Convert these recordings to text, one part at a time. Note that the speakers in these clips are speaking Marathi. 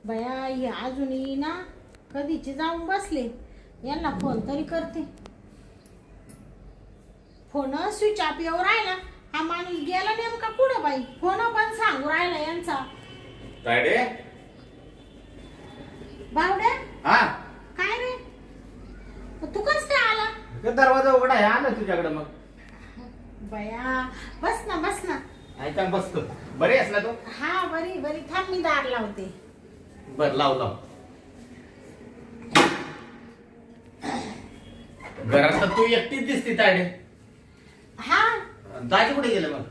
बया हे अजूनही ना कधीचे जाऊन बसले. यांना फोन तरी करते. फोन स्विच ऑफ येऊ राहिला. हा माणूस गेला नेमका कुठं बाई. फोन पण सांगू राहिला यांचा. तायडे बावड्या हा काय रे तू कस काय आला. दरवाजा उघडा आहे आला तुझ्याकडे मग. बया बस ना बस ना. ऐका बसतो. बरी आहेस ना तू. हा बरी बरी थांब मी दार लावते. बर लाव लाव. घरात तर तू एकटीच दिसती तायडे. हा दाजी कुठे गेले मग.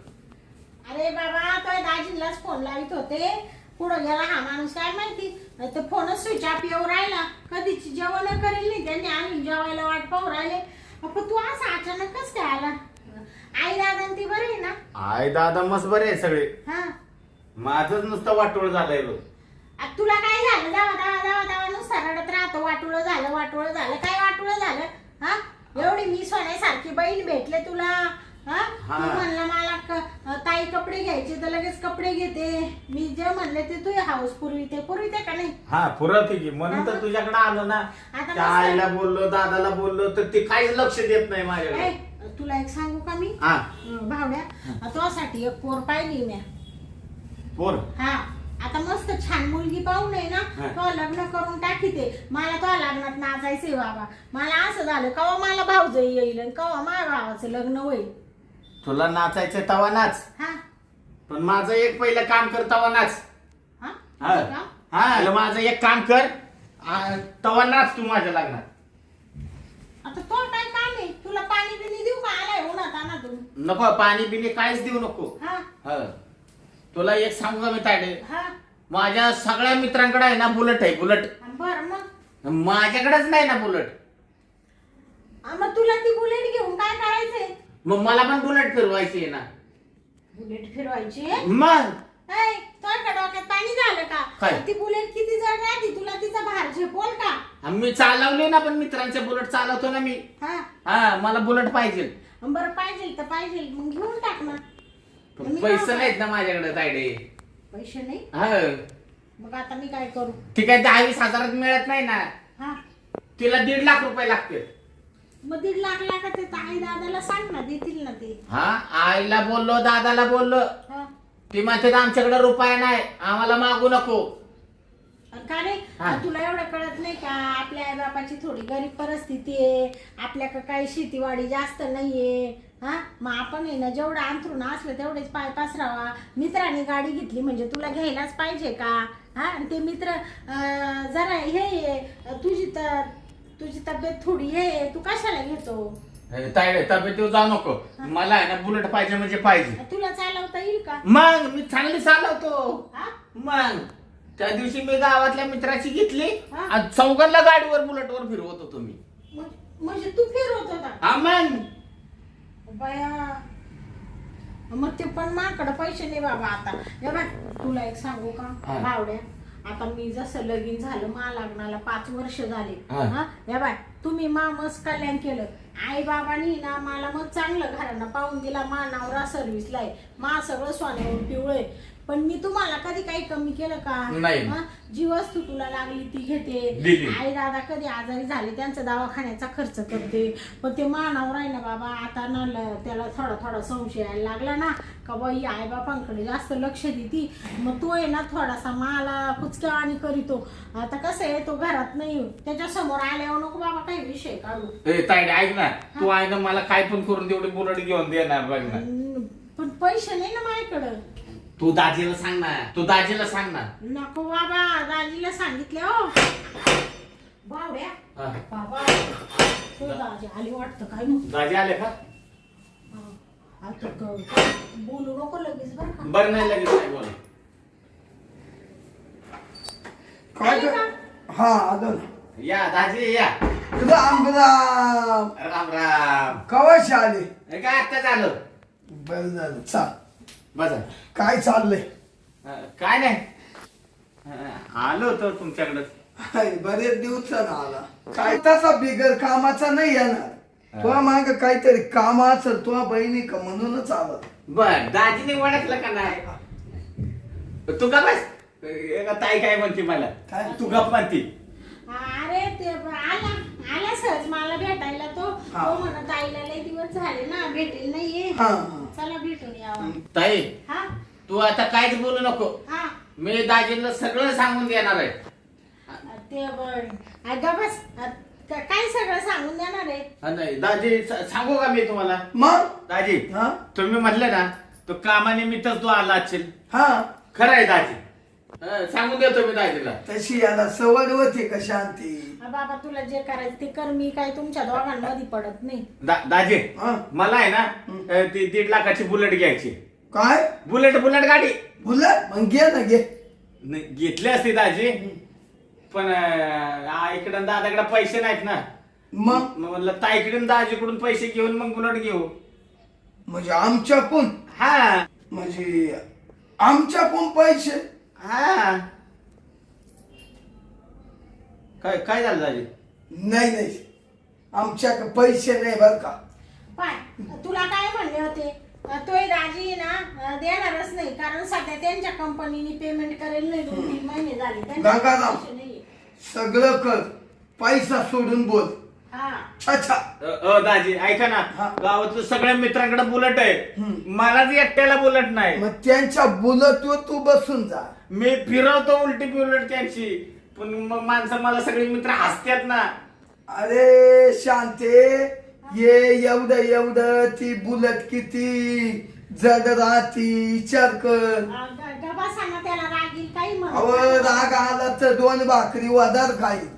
अरे बाबा तो दाजीलाच फोन लावित होते. पुढं गेला हा माणूस काय माहिती. ते फोनच स्विच ऑफ येऊ राहिला. कधीची जेवण करेल नाही त्यांनी. आम्ही जेवायला वाट पाहू राहिले. पण तू असं अचानक कस काय आला. आई दादा ती बरी आहे ना. आई दादा मस्त बरे आहे सगळे. हा माझंच नुसतं वाटोळ झालंय बघ. तुला काय झालं. दावा दावा दावा दावा नुसता रडत राहतो. वाटुळं झालं वाटुळं झालं. काय वाटुळं झालं. हा एवढी मी सोन्यासारखी बहीण भेटले तुला. हा तू म्हणला मला ताई कपडे घ्यायचे तर लगेच कपडे घेते. मी जे म्हणले ते तू हाऊस पुरविते का नाही. हा पुरवते की म्हणून तर तुझ्याकडे आलो ना. आता त्या आईला बोललो दादाला बोललो तर ते काहीच लक्ष देत नाही माझ्याकडे. तुला एक सांगू का मी. हा भावड्या तुझ्यासाठी एक पोर पाहिली मी. पोर हा आता मस्त छान मुलगी पाहून आहे ना. तो लग्न करून टाकीते. मला तो लग्नात नाचायचंय बाबा. मला असं झालं कवा मला भाऊजाई येईल आणि कवा माझ्या भावाचं लग्न होईल. तुला नाचायचं तवा नाच. हा पण माझं एक पहिलं काम कर तवा नाच. हा हा ठीक आहे. हा माझं एक काम कर तवा नाच तू माझ्या लग्नात. आता तो काय काम आहे. तुला पाणी बिणी देऊ का. आलाय उन्हात आणा तू. नको पाणी बिणी काहीच देऊ नको. हा हा तुला एक सांगू का मी तायडे. हा माझ्या सगळ्या मित्रांकडे आहे ना बुलेट आहे. बुलेट बर मग माझ्याकडेच नाही ना बुलेट. मग तुला ती बुलेट घेऊन काय करायचंय. मग मला पण बुलेट फिरवायची आहे ना. बुलेट फिरवायची. मग तुझ्या डोक्यात पाणी झालं का. काय? ती बुलेट किती जड राहते. तुला तिचा भार झेपोल का. मी चालवले ना पण मित्रांच्या बुलेट चालवतो ना मी. हा हा मला बुलेट पाहिजे. बरं पाहिजे तर पाहिजे मग घेऊन टाक ना. पण पैसे नाहीत ना माझ्याकडे तायडे. पैसे नाही. हा मग आता मी काय करू. ठीक आहे 10-20 हजारात मिळत नाही ना. हा तिला 1.5 लाख रुपये लागतील. मग 1.5 लाख ते आई दादाला सांग ना देतील ना ते. हा आईला बोललो दादाला बोललो. हा ती म्हणते आमच्याकडे रुपये नाही आम्हाला मागू नको. का रे तुला एवढं कळत नाही का. आपल्या आई बापाची थोडी गरीब परिस्थिती आहे. आपल्याकडे काही शेतीवाडी जास्त नाहीये. हा मग आपण आहे ना जेवढं अंथरून असलं तेवढेच पाय पसरावा. मित्राने गाडी घेतली म्हणजे तुला घ्यायलाच पाहिजे का. हा आणि ते मित्र जरा हे तुझी तब्येत थोडी हे तू कशाला घेतो. तायडे तब्येतीवर जाऊ नको. मला आहे ना बुलेट पाहिजे म्हणजे पाहिजे. तुला चालवता येईल का. मग मी चांगली चालवतो. हा मग त्या दिवशी मी गावातल्या मित्राची घेतली हा? आणि चौघांना गाडीवर बुलेटवर फिरवत होतो मी. म्हणजे तू फिरवत होता. हा मग बया मग ते पण माझ्याकडे पैसे नाही बाबा. आता हे बघ तुला एक सांगू का भावड्या. आता मी जसं लगीन झालं मा लग्नाला 5 वर्ष झाले. हा हे बाय तुम्ही मस्त कल्याण केलं. आई बाबांनी ना मला मग चांगलं घरानं पाहून दिला. मा नवरा सर्व्हिसला आहे. मा सगळं सोन्यावर पिवळं आहे. पण मी तुम्हाला कधी काही कमी केलं का. नाही. जी वस्तू तुला लागली ती घेते. आई दादा कधी आजारी झाले त्यांचा दवाखान्याचा खर्च करते. पण ते मानावर आहे ना बाबा. आता ना त्याला थोडा संशय यायला लागला ना का बाई आई बापांकडे जास्त लक्ष देती. मग तो आहे ना थोडासा मला कुचक्या आणि करीतो. आता कसं आहे तो घरात नाही. त्याच्या समोर आल्यावर नको बाबा काही विषय काढू. तायडे ऐक ना तू आहे ना मला काय पण करून तेवढी बुलेट घेऊन देणार बघ ना. पण पैसे नाही ना माझ्याकडं. तू दाजीला सांग ना. तू दाजीला सांग ना. नको बाबा दाजीला सांगितले हो. बावड्या बाबा तो दाजी आली वाटतं काय मग. दाजी आले का. आता बोलू नको लगेच बरं का. बरं नाही लगेच नाही बोला. काय आले का? हा आलो ना. या दाजी या. राम राम. राम राम. कवाशी आले. काय आता झालं. बरं झालं चाल. बसा. काय चाललंय. काय नाही आलो होतो तुमच्याकडे. बरेच दिवसानं आला. काय तसा बिगर कामाचा नाही येणार. तुला माग काहीतरी काम असेल तुझ्या बहिणी का म्हणूनच आला. बर दाजीने ओळखलं का नाही. तू का बस ताई काय म्हणते मला काय? तू गप म्हणते. अरे ते आला सहज मला भेटायला तो हा. तो म्हणत आईला लय दिवस झाले ना भेटेल नाहीये हा चला भेटून यावं. ताई हा तू आता काहीच बोलू नको. हा मी दाजींना सगळं सांगून देणार आहे. ते बस काय सगळं सांगून देणार आहे. नाही दाजी सांगू का मी तुम्हाला. मग दाजी हा तुम्ही म्हटले ना तो कामानिमित्तच तू आला असेल. हा खरं आहे दाजी. सांगून देतो मी दाजीला. तशी याला सवड होती का शांती. बाबा तुला जे करायचं ते कर मी काय तुमच्या दोघांमध्ये पडत नाही. दाजी हा. मला आहे ना ती 1.5 लाखाची बुलेट घ्यायची. काय बुलेट गाडी. बुलेट मग घे ना घे. नाही, घेतली असती दाजी पण इकडं दादाकडे पैसे नाहीत ना. मग म्हणलं ताईकडून दाजीकडून पैसे घेऊन मग बुलेट घेऊ. म्हणजे आमच्याकडून हा म्हणजे आमच्याकडून पैसे. हा काय काय झालं दाजी. नाही आमच्याकडे पैसे नाही बर का. पाय तुला काय म्हणले होते तोय दाजी ना देणारच नाही कारण सध्या त्यांच्या कंपनीने पेमेंट करेल नाही 2-3 महिने झाले त्यांच्याकडे गंगाराम. पैसे नाहीये. सगळं कर पैसा सोडून बोल. हा अच्छा दाजी ऐका ना हा. गावातल्या सगळ्या मित्रांकडे बुलेट आहे. हम्म. मलाच एकट्याला बुलेट नाही. मग त्यांच्या बुलेटवर तू बसून जा. मी फिरवतो उलटी बुलेट त्यांची पण मग माणसं मला सगळे मित्र हसतात ना. अरे शांते ये एवढं ती बुलेट किती जड राहती विचार कर. गबासाना त्याला रागील काही अव म्हणत राग आला तर 2 भाकरी वदार खाईल.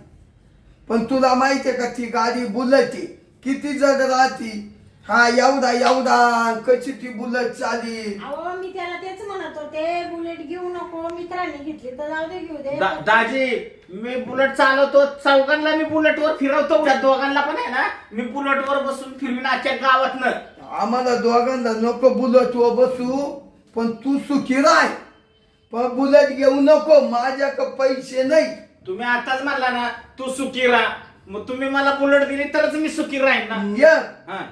पण तुला माहितीये का ती गाडी बुलेट आहे किती जड राहती. हा एवढा कशी ती बुलेट चाली. अहो मी त्याला तेच म्हणत होते बुलेट घेऊ नको मित्रांनी घेतली तर जाऊ दे घेऊ दे. दाजी मी बुलेट चालवतो चौघांना मी बुलेटवर फिरवतो. त्या दोघांना पण आहे ना मी बुलेटवर बसून फिरवीन अख्ख्या गावातनं. आम्हाला दोघांना नको बुलेटवर बसू पण तू सुखी राह. पण बुलेट घेऊ नको माझ्याकडे पैसे नाही. तुम्ही आताच म्हणला ना तू सुखी राहा मग तुम्ही मला बुलेट दिली तरच मी सुखी राहीन ना. ये हा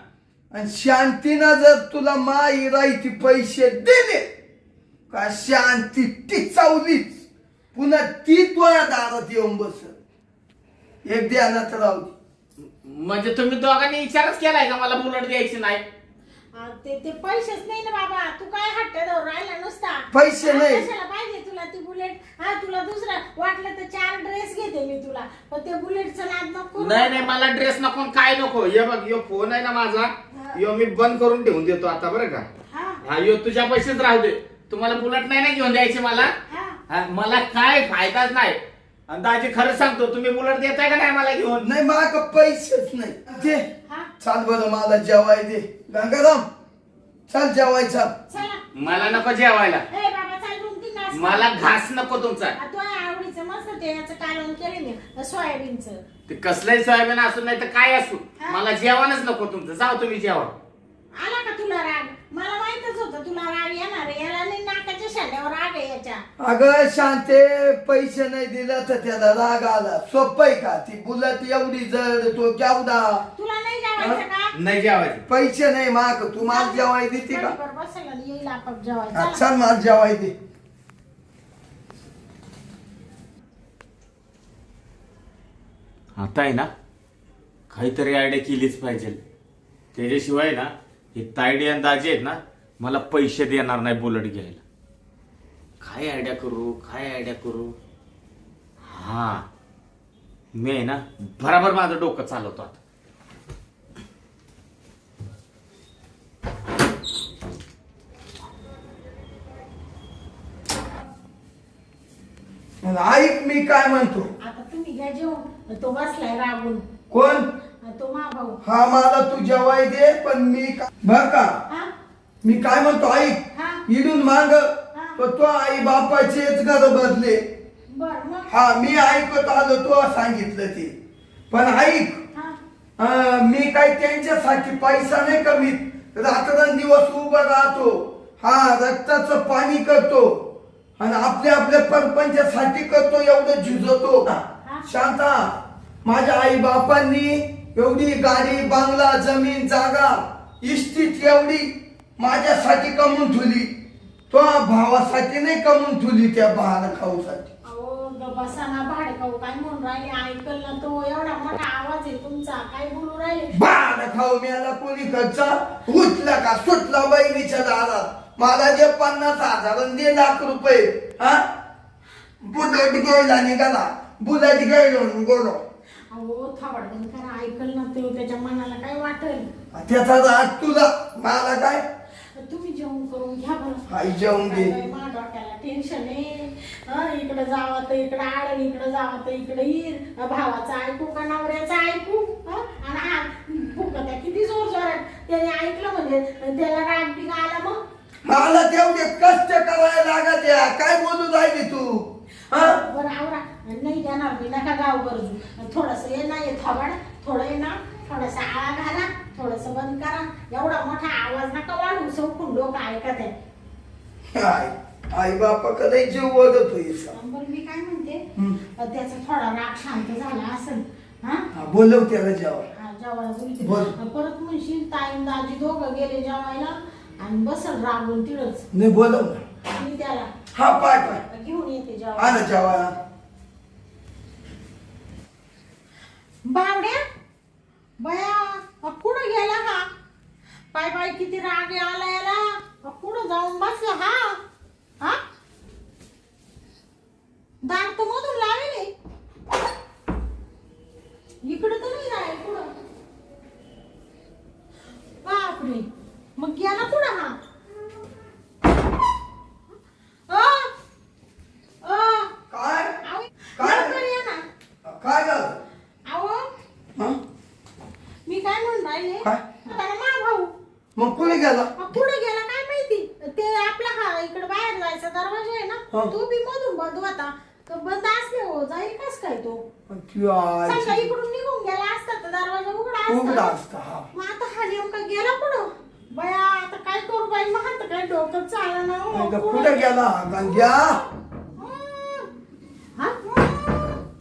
आणि शांतीनं जर तुला माई राहती पैसे दिले का शांती टिचावलीच पुन्हा ती तुझ्या दारात येऊन बस. एक ध्यानात राहू दे. म्हणजे तुम्ही दोघांनी विचारच केलाय का मला बुलेट द्यायची नाही. ते पैसेच नाही ना बाबा तू काय हट्ट धरून राहिला नुसता. पैसे नाही. कशाला पाहिजे तुला ती बुलेट. हा तुला दुसरा वाटलं तर 4 ड्रेस घेते मी तुला पण ते बुलेटचं नाद नको करू. नाही मला ड्रेस नको काय नको. हे बघ यो फोन आहे ना माझा यो मी बंद करून ठेवून देतो आता बरं का. हा हा यो तुझ्या पैसेच राहू दे. तुम्हाला बुलेट नाही ना घेऊन द्यायची मला. हा हा, मला काय फायदाच नाही. आणि दाजी खरं सांगतो तुम्ही बुलेट देताय का नाही मला घेऊन. नाही माग पैसेच नाही. ते हा चाल बरं मला जेवाय दे. गंगाराम चाल जेवायचा. चला मला नको जेवायला. ए बाबा चाल 2-3 तास मला घास नको तुमचा. तू आवडीचं मस्त ते याचं कालवण केले मी सोयाबीनचं. ते कसलंही सोयाबीन असू नाही तर काय असू हा. मला जेवणच नको तुमचं. जाऊ तुम्ही जेवण. आला का तुला राग. मला माहितच होतं तुला राग येणार आहे. याला नाही नाकाच्या शाण्यावर राग आहे याच्या. अगं शांते पैसे नाही दिला तर त्याला राग आला. सोपं आहे का. ती बुलेट एवढी जड तो केवढा. तुला नाही जेवायचं का. नाही जेवायचं. पैसे नाही माग तू मला जेवाय देते का. बरोबर बसायला येईल आपण जेवायला. हा, चला. चल मला जेवाय दे. आता आहे ना काहीतरी आयडिया केलीच पाहिजे. त्याच्याशिवाय ना हे तायडे आणि दाजी आहेत ना मला पैसे देणार नाही बुलेट घ्यायला. काय आयडिया करू. हा मी आहे ना बराबर माझं डोकं चालवतो आता. ऐक मी काय म्हणतो. आता तुम्ही घ्या जेवून. तो बसलाय रागून. कोण. तो मा भाऊ. हा मला तू जेवाय दे पण मी बर का हा मी काय म्हणतो ऐक. हा इडून मांग तो आई बापाचेच घर बदले. बर मग. हा मी ऐकत आलो तो सांगितलं ते. पण ऐक हा मी काय त्यांच्यासाठी पैसा नाही कमीत रात्रंदिवस उभं राहतो. हा रक्ताचं पाणी करतो आणि आपल्या परपंचासाठी करतो एवढं झुजतो. शांता माझ्या आई बापांनी एवढी गाडी बंगला जमीन जागा इस्टेट एवढी माझ्यासाठी कमवून ठेवली. तो भावासाठी नाही कमवून ठेवली त्या भाड खाऊसाठी. अहो बसाना भाडकाऊ काय म्हणून राहिले ऐकल ना तो एवढा मोठा आवाज आहे तुमचा काय बोलू राहिले भाड खाऊ मिळाला कोणी खर्चा उठला का सुटला बहिणीच्या दारात मला जे 50,000 आणि दे लाख रुपये. हा बुलेट घ्यायला निघाला बुलेट घ्यायला गेलो. अहो थांबड बंद करा ऐकल ना तो त्याच्या मनाला काय वाटेल त्याचा राग तुला मला काय तुम्ही जेवण करून घ्या बरं हाय जेवून घे. माझ्या डोक्याला टेन्शन आहे इकडे जावं तर इकडे आड इकडे जावं तर इकडे येईल भावाचं ऐकू का नवऱ्याचं ऐकू आणि फुकत्या किती जोर जोरात त्याने ऐकलं म्हणजे त्याला राग बिग आला मग मला तेवढे कष्ट करायला लागत या काय बोलू राहिली तू. हा बरं आवरा नाही देणार मी नका गाव गरजू थोडस ये ना ये थोबड थोडं ये ना थोडासा आळा घाला थोडस बंद करा एवढा मोठा आवाज नका वाढू सौकून लोक ऐकत आहे आई आई बापाकडे जीव ओढत होईस. बरं मी काय म्हणते त्याचा थोडा राग शांत झाला असेल हा बोलव त्याला जेव्हा. जेवायला बोलते बोल. परत म्हणशील ताईन दाजी दोघं गेले जेवायला आणि बसल रागून तिळच नाही बोलव ना. मी त्याला हा पाय पाय घेऊन येते हा जेवायला ना जेव्हा. बावड्या बया कुठं गेला हा पाय पाय किती राग आला याला कुठं जाऊन बसला हा दार तर मधून लावेल इकडं तर नाही राहील कुठं बापरे मग गेला कुठं हा काय आव, काय? लवकर ये ना काय झालं. अहो हा? मी काय म्हणून राहिले काय? त्याला मा भाऊ मग कुठे गेला. पुढे गेला काय माहिती ते आपला हा इकडे बाहेर जायचा दरवाजा आहे ना हा. तो बी मधून बंद होता तो बंद असले हो जाईल कस काय तो किंवा समजा इकडून निघून गेला असता तर दरवाजा उघडा उघडा असता असता. हा मग आता हा नेमका गेला कुठं बया आता काय करू बाई मग आता काय डोकं चालला ना हो. नाही तर कुठे गेला गंग्या. हा?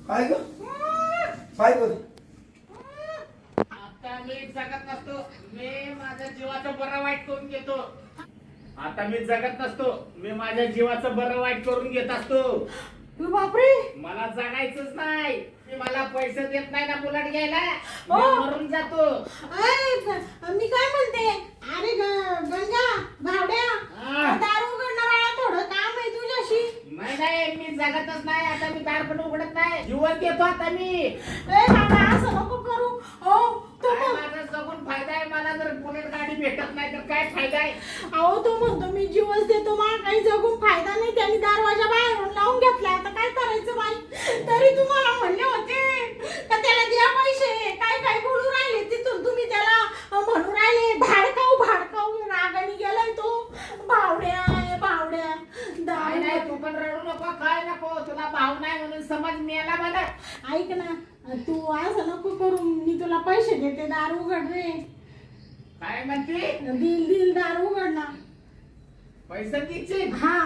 काय ग काय ग आता मी जगत नसतो मी माझ्या जीवाचं बरं वाईट करून घेतो. आता मी जगत नसतो मी माझ्या जीवाचं बरं वाईट करून घेत असतो. बापरे मला जगायचंच नाही. मला पैसे देत नाही ना बुलेट घ्यायला हो. मी मरून जातो. मी काय म्हणते अरे गंगा भावड्या हा. दारू उघडणं बाळा थोडं काम आहे तुझ्याशी नाही मी जगतच नाही. आता मी दार पण उघडत नाही. जीवन देतो आता मी. ए बाबा असं नको करू हो तो काय माझा जगून फायदा आहे. मला जर बुलेट गाडी भेटत नाही तर काय फायदा आहे. अहो तो म्हणतो मी जीवच देतो मला काही जगून फायदा नाही त्यांनी दरवाजा बाहेरून लावून घेतला आता काय करायचं बाई तरी तुम्हाला म्हणले होते का त्याला द्या पैसे काय काय बोलू राहिले तिथून तुम्ही त्याला म्हणू राहिले भाडकाऊ रागाने गेलाय तो भावड्या नाही नाही तू पण रडू नको काय नको. तुला भाव नाही म्हणून समज मेला मला. ऐक ना तू असं नको करू मी तुला पैसे देते दार उघड रे काय म्हणते. दिल दार उघड ना पैसे देशील. हा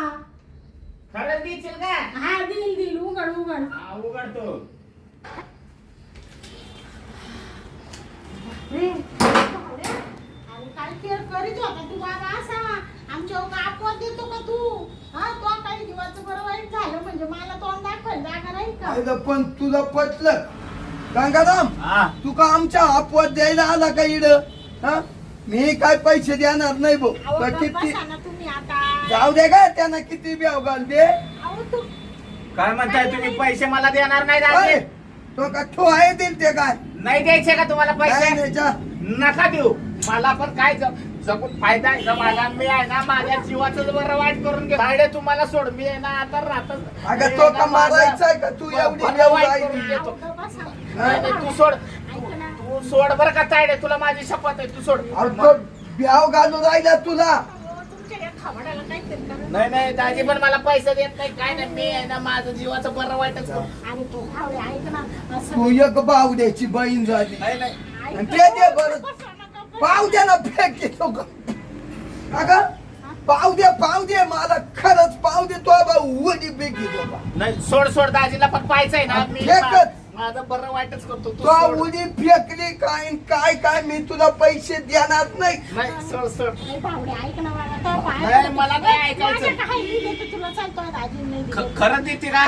खरंच देशील का. हा दिल उघड हा उघडतो. रे भावड्या, अरे काय केअर करीत होता तू बाबा असा आमच्या अपवाद देतो का तू हा तो काही जीवाचं बरं वाईट झालं म्हणजे मला तोंड दाखवायला जागा राहील का आईला पण तुला पटलं गंगाराम. हा तू का आमच्या अपवाद द्यायला आला का इड. हा मी काय पैसे देणार नाही भाऊ. अहो, तर गप्प किती बसा ना तुम्ही आता जाऊ दे का त्यांना किती ब्याव घाल दे. अहो तू काय म्हणताय तुम्ही. पैसे मला देणार नाही काय? दादा. तो का ठो आहे दिल ते काय नाही द्यायचे का तुम्हाला नाही पैसे. नाही जा. नका देऊ. मला पण काय जगून फायदा आहे. मला मी आहे ना माझ्या जीवाचं बरं वाईट करून घे. भाडे तुम्हाला सोड मी आहे ना आता राहतच. अगं तो का मारायचा का तू एवढी बरं ब्याव वाईट राहिली. करून घेतो. गप्प बसा. नाही, नाही, तू सोड. ऐक ना तू सोड बरं का तायडे. तुला माझी शपथ आहे. तू सोड. अरे तो ब्याव घालून राहिला तुला. अहो, तुमच्या या खावडाला काहीतरी करा. नाही नाही दाजी पण मला पैसे देत नाही काय नाही. मी आहे ना माझं जीवाचं बरं वाईटच करू. आणि तो भावड्या ऐक ना असं तू एक बावड्याची बहीण झाली. नाही नाही ऐक आणि ना. ते दे बरं. बसा ना, गप्प पाव द्या ना फेक येतो का अगं पाव दे मला खरंच पाव दे तो उडी बेकी तो का. नाही सोड दाजीला पण पाहायचंय ना. मी फेकत माझं बरं वाईटच करतो तू तो सोड. उडी फेकली काय काय काय मी तुला पैसे देणार नाही. नाही सोड सोड. ए, बावड्या, ऐक ना बाबा, तो पाय नाही, पडतो. मला नाही ऐकायचं. माझ्या काय मी देते तुला, चालतोय दाजी नाही दिले. खरं देते ना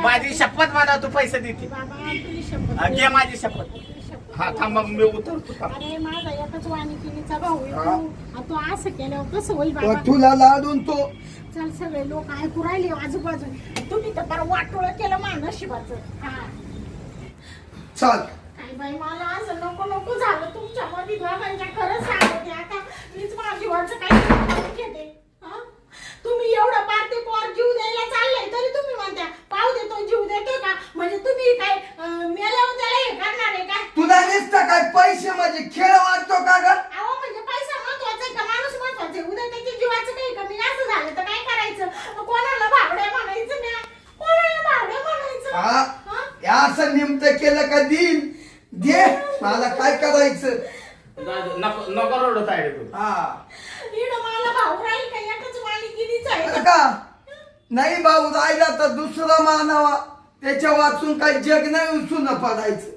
माझी शपथ मला तू पैसे देते. बाबा तुझी शपथ घे माझी शपथ. तुझी शपथ. हा थांब मग मी उतरतो थांब. अरे माझा एकच वाणिकीचा भाऊ आहे हा. तू. आणि तू असं केल्यावर कसं होईल तो बाबा? तुला लाडून तो चल सगळे लोक ऐकू राहिले आजूबाजू. तुम्ही तर बरं वाटोळं केलं मा नशिबाचं. हा चाल. काय बाई, मला असं नको नको झालं तुमच्या मध्ये दोघांच्या. खरंच सांगते आता, मीच माझी वाटचं काही करून घेते. हा? तुम्ही एवढं पार्टी पोर जीव द्यायला चाललंय तरी तुम्ही म्हणता पाहू देतो जीव देतो का? म्हणजे तुम्ही काय मेल्यावर त्याला हे करणार आहे काय? तुला नुसतं काय पैसे म्हणजे खेळ वाटतो का ग? अहो म्हणजे पैसा महत्वाचा आहे का माणूस महत्वाचा आहे? उद्या त्याच्या जीवाचं काही कमी असं झालं तर काय करायचं? कोणाला भावड्या म्हणायचं म्या? कोणाला भावड्या म्हणायचं? हा हा? हे असं निमतं केलं का देईल दे मला काय करायचं. नको नको रडत आहे तू. हा इकडं मला भाऊ राहील का? एकच मालिकीनीच आहे बरं का? का नाही भाऊ राहिला तर दुसरा मानावा. त्याच्या वाचून काही जग नाही उचून पडायचं.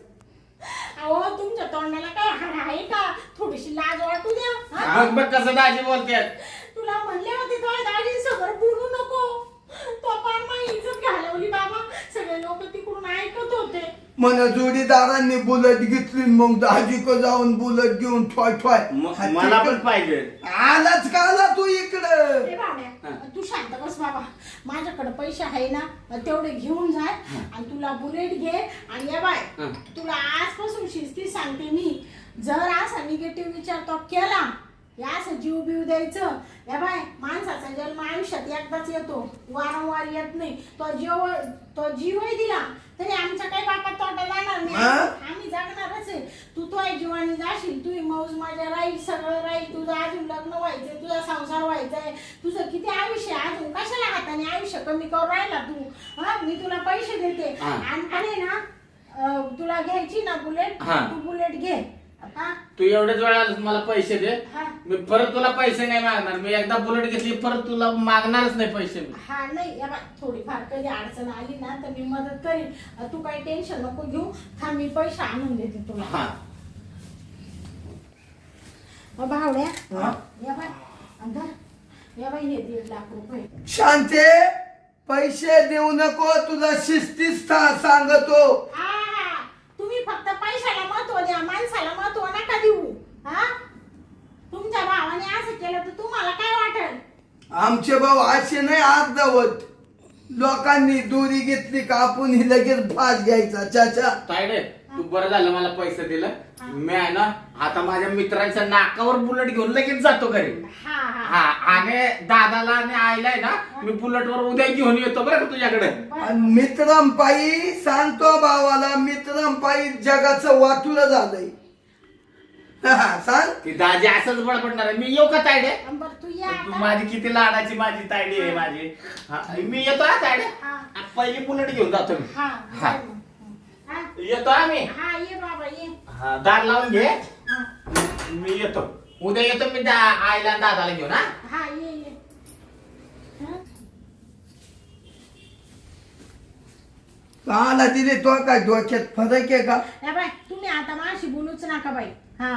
अहो तुमच्या तोंडाला काय हाड आहे का? थोडीशी लाज वाटू द्या. हा? बघ बघ कसं दाजी बोलते. तुला म्हणले होते तो दाजी समोर बोलू नको. तो पण माझी इज्जत घालवली बाबा. सगळे लोक तिकडून ऐकत होते. मन जोडीदारांनी बुलेट घेतली मग दाजीक जाऊन बुलेट घेऊन ठॉय ठॉय मला पण पाहिजे. आलाच का आला तू इकडं. ए बावड्या, तू शांत बस बाबा. माझ्याकडे पैसे आहे ना, तेवढे घेऊन जाय आणि तुला बुलेट घे. आणि या बाय, तुला आजपासून शिस्ती सांगते मी, जर असा निगेटिव्ह विचार तो केला, या असं जीव बिव द्यायचं. या बाय, माणसाचा जन्म आयुष्यात एकदाच येतो, वारंवार येत नाही. तो जीवही दिला तरी आमच्या काही बापात तोटा जाणार नाही. आम्ही जगणारच आहे. तू तो जीवानी जाशील, तुझी मौज माझ्या राहील, सगळं राहील. तुझं अजून लग्न व्हायचंय, तुझा संसार व्हायचाय, तुझं किती आयुष्य आहे अजून. कशाला हाताने आयुष्य कमी करून राहिला तू? हा, मी तुला पैसे देते आणि ना तुला घ्यायची ना बुलेट, तू बुलेट घे. तू एवढ्याच वेळा मला पैसे दे. हा. मी परत तुला पैसे नाही मागणार. मी एकदा बुलेट घेतली परत तुला मागणारच नाही पैसे. हा नाही, या बाय, थोडीफार कधी अडचण आली ना तर मी मदत करीन. तू काही टेन्शन नको घेऊ. थांब, मी पैसे आणून देते तुला. हा भावड्या, हा? या बाय, अंधार, या बाई, हे 1.5 लाख रुपये. शांते पैसे देऊ नको तुला शिस्तीच सांगतो. हा, तुम्ही फक्त पैशाला महत्व द्या, माणसाला महत्व नका देऊ. हा, तुमच्या भावाने असं केलं तर तुम्हाला काय वाटेल? आमचे भाऊ असे नाही अर्धवट. लोकांनी दोरी घेतली का आपण ही लगेच फास घ्यायचा. चाचा तायडे, तू बरं झालं मला पैसे दिलं. मी आहे ना आता माझ्या मित्रांच्या नाकावर बुलेट घेऊन लगेच जातो घरी. हा हा हा, आणि दादाला आणि आईला आहे ना मी बुलेटवर उद्या घेऊन येतो बरं का तुझ्याकडे. आणि मित्रंपायी सांगतो भावाला, मित्रंपायी जगाचं वाटुलं झालंय. सांग ती दाजी असंच बडबडणार आहे. मी येऊ का तायडे? बरं, तू या तू आता. माझी किती लाडाची माझी तायडी आहे माझी. हा, मी येतो हा तायडे. हा. पहिली बुलेट घेऊन जातो मी. हा, हा. हा. येतो आम्ही. हा, ये बाबा ये. हा, दार लावून घे. हा, मी येतो उद्या येतो मी आईला आणि दादाला घेऊन. हा हा, ये ये. हा? आला तिथे तो काय डोक्यात फरक आहे का? या बाय, तुम्ही आता माझी बोलूच नका बाई. हा,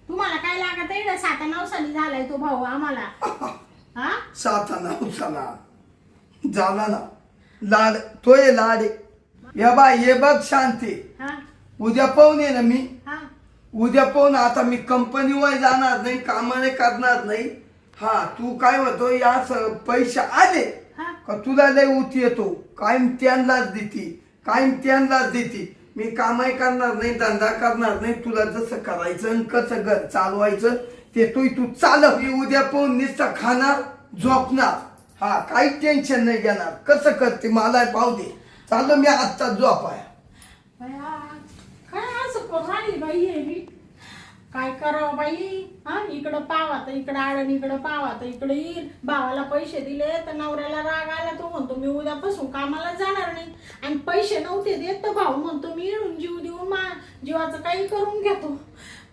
तुम्हाला काय लागत आहे? 7-9 साली झालाय तो भाऊ आम्हाला. हा, साताना उसाना झाला ना लाड. तो ये लाड आहे. या बाय ये बघ शांती, हा, उद्या पाहून ये ना मी. हा. उद्या पाहून आता मी कंपनीवर जाणार नाही, कामाने करणार नाही. हा तू काय होतो या पैसे आले हा. का तुला लय उत येतो. कायम त्यांनाच देती, कायम त्यांनाच देती. मी कामही करणार नाही, धंदा करणार नाही. तुला जसं करायचं आणि कसं घर चालवायचं ते तू चालव. मी उद्या पाहून नुसतं खाणार झोपणार. हा काही टेन्शन नाही घेणार. कसं करते मला पाहू दे. चालू मी आत्ता झोपाय. बया, काय असं करून राहिली बाई हे बी? काय करावं बाई? हा, इकडं पावा तर इकडं आडण, इकडं पावा तर इकडे येईल. भावाला पैसे दिले तर नवऱ्याला राग आला. तो म्हणतो मी उद्यापासून कामाला जाणार नाही. आणि पैसे नव्हते देत तर भाऊ म्हणतो मी इडून जीव देऊन जीवाचं काही करून घेतो.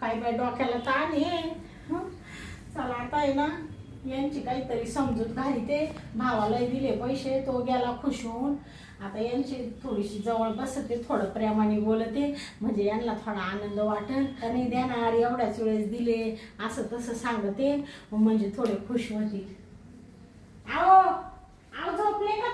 काय बाई डोक्याला ताण आहे. हं? चला आता आहे ना, यांची काहीतरी समजूत घालीते. भावाला दिले पैसे, तो गेला खुश होऊन. आता यांची थोडीशी जवळ बसते, थोडं प्रेमाने बोलते, म्हणजे यांना थोडा आनंद वाटेल. का नाही देणार, एवढ्याच वेळेस दिले, असं तसं सांगते, म्हणजे थोडे खुश होतील. आओ आओ झोपले का?